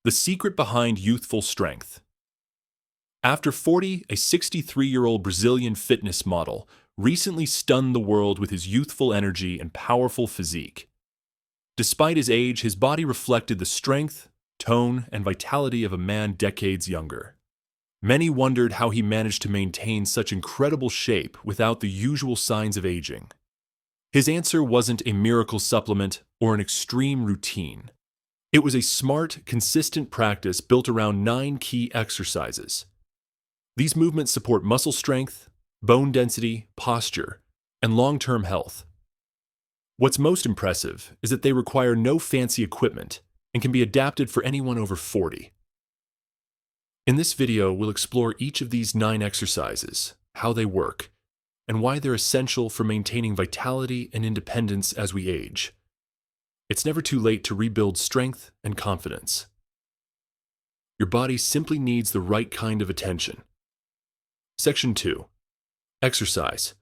The secret behind youthful strength. After 40, a 63-year-old Brazilian fitness model recently stunned the world with his youthful energy and powerful physique. Despite his age, his body reflected the strength, tone, and vitality of a man decades younger. Many wondered how he managed to maintain such incredible shape without the usual signs of aging. His answer wasn't a miracle supplement or an extreme routine. It was a smart, consistent practice built around 9 key exercises. These movements support muscle strength, bone density, posture, and long-term health. What's most impressive is that they require no fancy equipment and can be adapted for anyone over 40. In this video, we'll explore each of these 9 exercises, how they work, and why they're essential for maintaining vitality and independence as we age. It's never too late to rebuild strength and confidence. Your body simply needs the right kind of attention. Section 2. Exercise.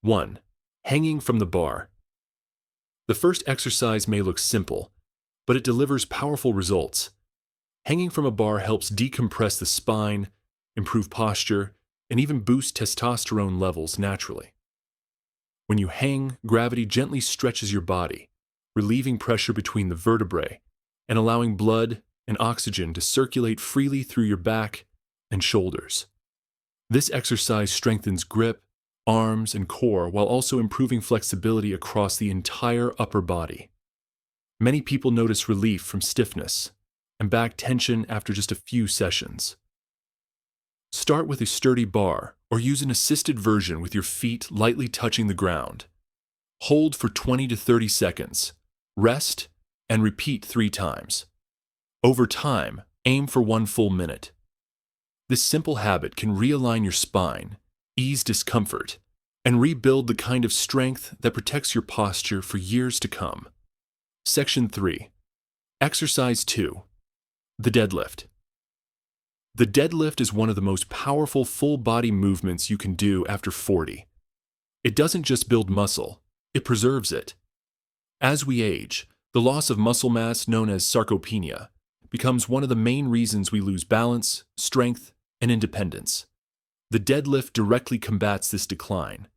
1. Hanging from the bar. The first exercise may look simple, but it delivers powerful results. Hanging from a bar helps decompress the spine, improve posture, and even boost testosterone levels naturally. When you hang, gravity gently stretches your body, relieving pressure between the vertebrae and allowing blood and oxygen to circulate freely through your back and shoulders. This exercise strengthens grip, arms, and core while also improving flexibility across the entire upper body. Many people notice relief from stiffness and back tension after just a few sessions. Start with a sturdy bar or use an assisted version with your feet lightly touching the ground. Hold for 20 to 30 seconds. Rest, and repeat 3 times. Over time, aim for 1 full minute. This simple habit can realign your spine, ease discomfort, and rebuild the kind of strength that protects your posture for years to come. Section 3. Exercise 2. The deadlift. The deadlift is one of the most powerful full-body movements you can do after 40. It doesn't just build muscle, it preserves it. As we age, the loss of muscle mass, known as sarcopenia, becomes one of the main reasons we lose balance, strength, and independence. The deadlift directly combats this decline.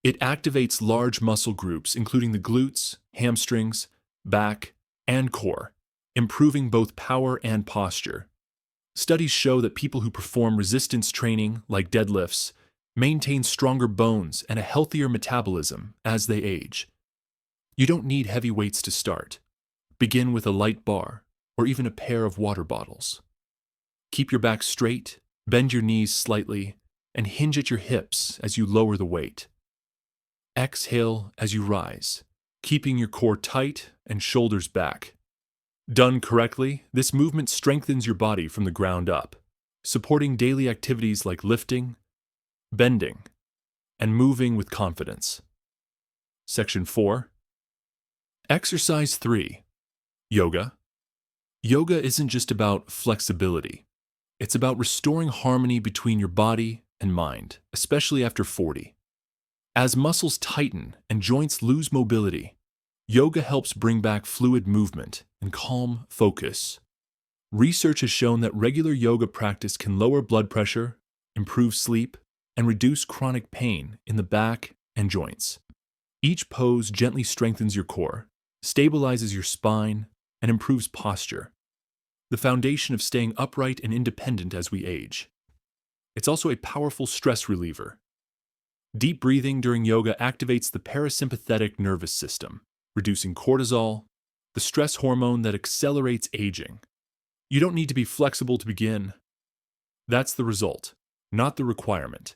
It activates large muscle groups, including the glutes, hamstrings, back, and core, improving both power and posture. Studies show that people who perform resistance training, like deadlifts, maintain stronger bones and a healthier metabolism as they age. You don't need heavy weights to start. Begin with a light bar or even a pair of water bottles. Keep your back straight, bend your knees slightly, and hinge at your hips as you lower the weight. Exhale as you rise, keeping your core tight and shoulders back. Done correctly, this movement strengthens your body from the ground up, supporting daily activities like lifting, bending, and moving with confidence. Section 4. Exercise 3. Yoga. Yoga isn't just about flexibility. It's about restoring harmony between your body and mind, especially after 40. As muscles tighten and joints lose mobility, yoga helps bring back fluid movement and calm focus. Research has shown that regular yoga practice can lower blood pressure, improve sleep, and reduce chronic pain in the back and joints. Each pose gently strengthens your core, stabilizes your spine, and improves posture, the foundation of staying upright and independent as we age. It's also a powerful stress reliever. Deep breathing during yoga activates the parasympathetic nervous system, reducing cortisol, the stress hormone that accelerates aging. You don't need to be flexible to begin. That's the result, not the requirement.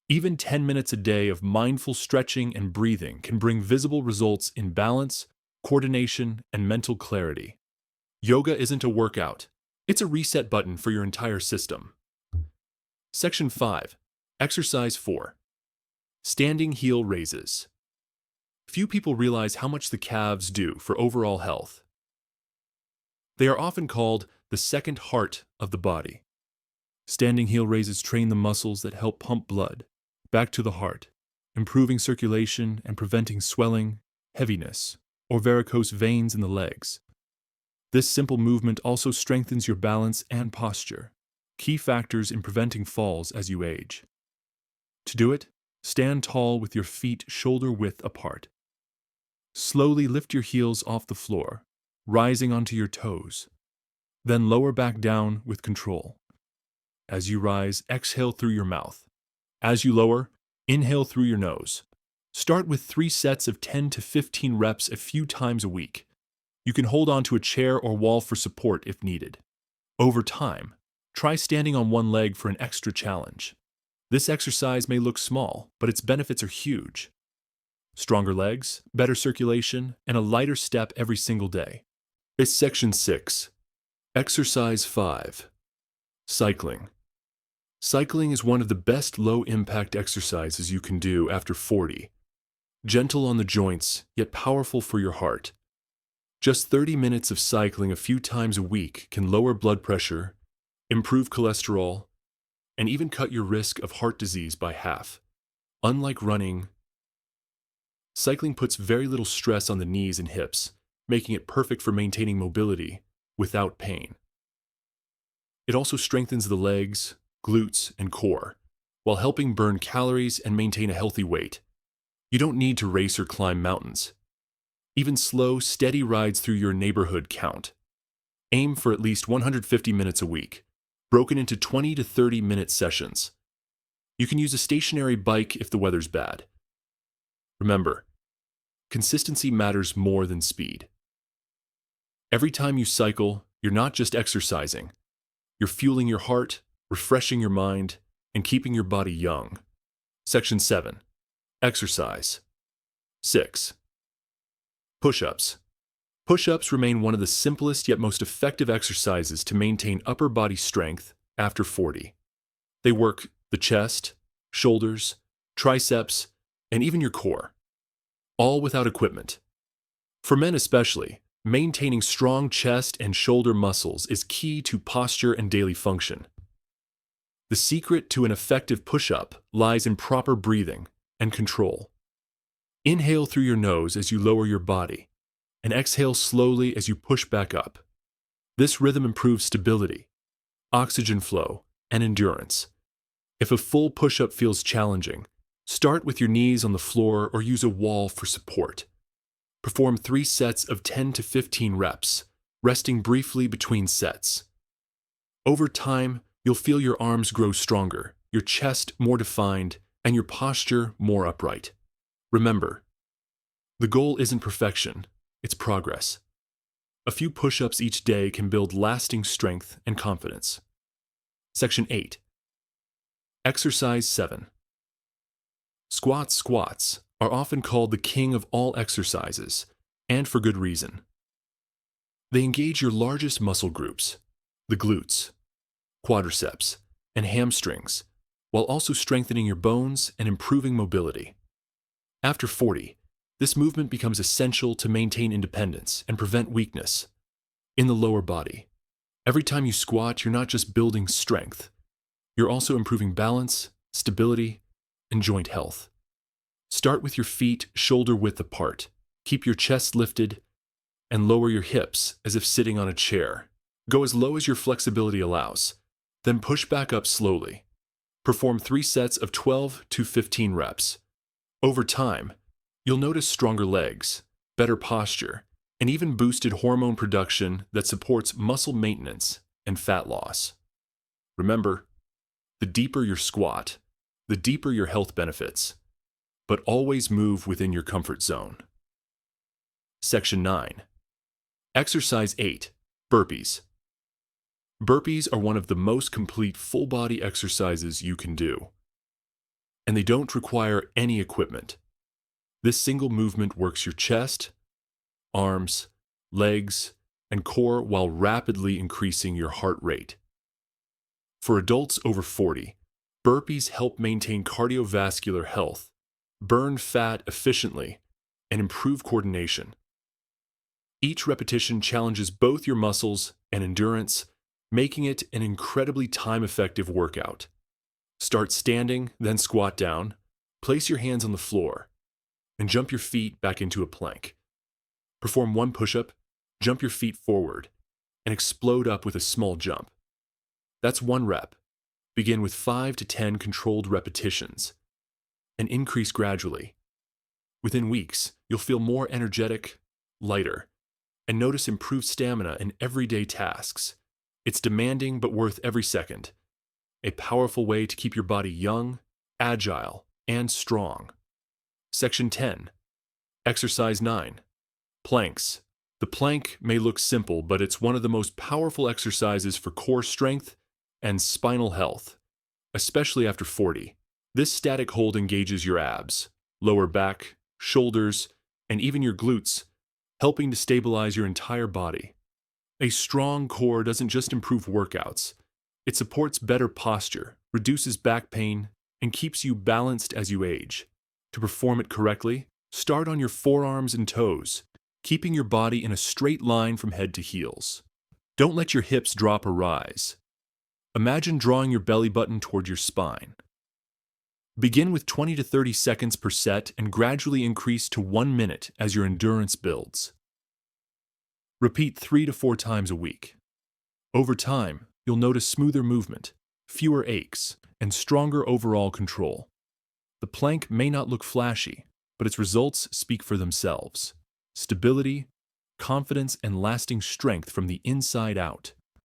Even 10 minutes a day of mindful stretching and breathing can bring visible results in balance, coordination, and mental clarity. Yoga isn't a workout. It's a reset button for your entire system. Section 5. Exercise 4. Standing heel raises. Few people realize how much the calves do for overall health. They are often called the second heart of the body. Standing heel raises train the muscles that help pump blood back to the heart, improving circulation and preventing swelling, heaviness, or varicose veins in the legs. This simple movement also strengthens your balance and posture, key factors in preventing falls as you age. To do it, stand tall with your feet shoulder-width apart. Slowly lift your heels off the floor, rising onto your toes. Then lower back down with control. As you rise, exhale through your mouth. As you lower, inhale through your nose. Start with 3 sets of 10 to 15 reps a few times a week. You can hold on to a chair or wall for support if needed. Over time, try standing on one leg for an extra challenge. This exercise may look small, but its benefits are huge. Stronger legs, better circulation, and a lighter step every single day. It's Section 6. Exercise 5. Cycling. Cycling is one of the best low-impact exercises you can do after 40. Gentle on the joints, yet powerful for your heart. Just 30 minutes of cycling a few times a week can lower blood pressure, improve cholesterol, and even cut your risk of heart disease by half. Unlike running, cycling puts very little stress on the knees and hips, making it perfect for maintaining mobility without pain. It also strengthens the legs, glutes, and core, while helping burn calories and maintain a healthy weight. You don't need to race or climb mountains. Even slow, steady rides through your neighborhood count. Aim for at least 150 minutes a week, broken into 20 to 30-minute sessions. You can use a stationary bike if the weather's bad. Remember, consistency matters more than speed. Every time you cycle, you're not just exercising. You're fueling your heart, refreshing your mind, and keeping your body young. Section 7. Exercise. 6. Push-ups. Push-ups remain one of the simplest yet most effective exercises to maintain upper body strength after 40. They work the chest, shoulders, triceps, and even your core, all without equipment. For men especially, maintaining strong chest and shoulder muscles is key to posture and daily function. The secret to an effective push-up lies in proper breathing and control. Inhale through your nose as you lower your body, and exhale slowly as you push back up. This rhythm improves stability, oxygen flow, and endurance. If a full push-up feels challenging, start with your knees on the floor or use a wall for support. Perform 3 sets of 10 to 15 reps, resting briefly between sets. Over time, you'll feel your arms grow stronger, your chest more defined, and your posture more upright. Remember, the goal isn't perfection, it's progress. A few push-ups each day can build lasting strength and confidence. Section 8. Exercise 7. Squats are often called the king of all exercises, and for good reason. They engage your largest muscle groups, the glutes, quadriceps, and hamstrings, while also strengthening your bones and improving mobility. After 40, this movement becomes essential to maintain independence and prevent weakness in the lower body. Every time you squat, you're not just building strength, you're also improving balance, stability, and joint health. Start with your feet shoulder-width apart. Keep your chest lifted and lower your hips as if sitting on a chair. Go as low as your flexibility allows, then push back up slowly. Perform 3 sets of 12 to 15 reps. Over time, you'll notice stronger legs, better posture, and even boosted hormone production that supports muscle maintenance and fat loss. Remember, the deeper your squat, the deeper your health benefits, but always move within your comfort zone. Section 9. Exercise 8. Burpees. Burpees are one of the most complete full-body exercises you can do, and they don't require any equipment. This single movement works your chest, arms, legs, and core while rapidly increasing your heart rate. For adults over 40, burpees help maintain cardiovascular health, burn fat efficiently, and improve coordination. Each repetition challenges both your muscles and endurance, making it an incredibly time-effective workout. Start standing, then squat down, place your hands on the floor, and jump your feet back into a plank. Perform 1 push-up, jump your feet forward, and explode up with a small jump. That's 1 rep. Begin with 5 to 10 controlled repetitions and increase gradually. Within weeks, you'll feel more energetic, lighter, and notice improved stamina in everyday tasks. It's demanding but worth every second. A powerful way to keep your body young, agile, and strong. Section 10. Exercise 9. Planks. The plank may look simple, but it's one of the most powerful exercises for core strength and spinal health, especially after 40. This static hold engages your abs, lower back, shoulders, and even your glutes, helping to stabilize your entire body. A strong core doesn't just improve workouts, it supports better posture, reduces back pain, and keeps you balanced as you age. To perform it correctly, start on your forearms and toes, keeping your body in a straight line from head to heels. Don't let your hips drop or rise. Imagine drawing your belly button toward your spine. Begin with 20 to 30 seconds per set and gradually increase to 1 minute as your endurance builds. Repeat 3 to 4 times a week. Over time, you'll notice smoother movement, fewer aches, and stronger overall control. The plank may not look flashy, but its results speak for themselves. Stability, confidence, and lasting strength from the inside out.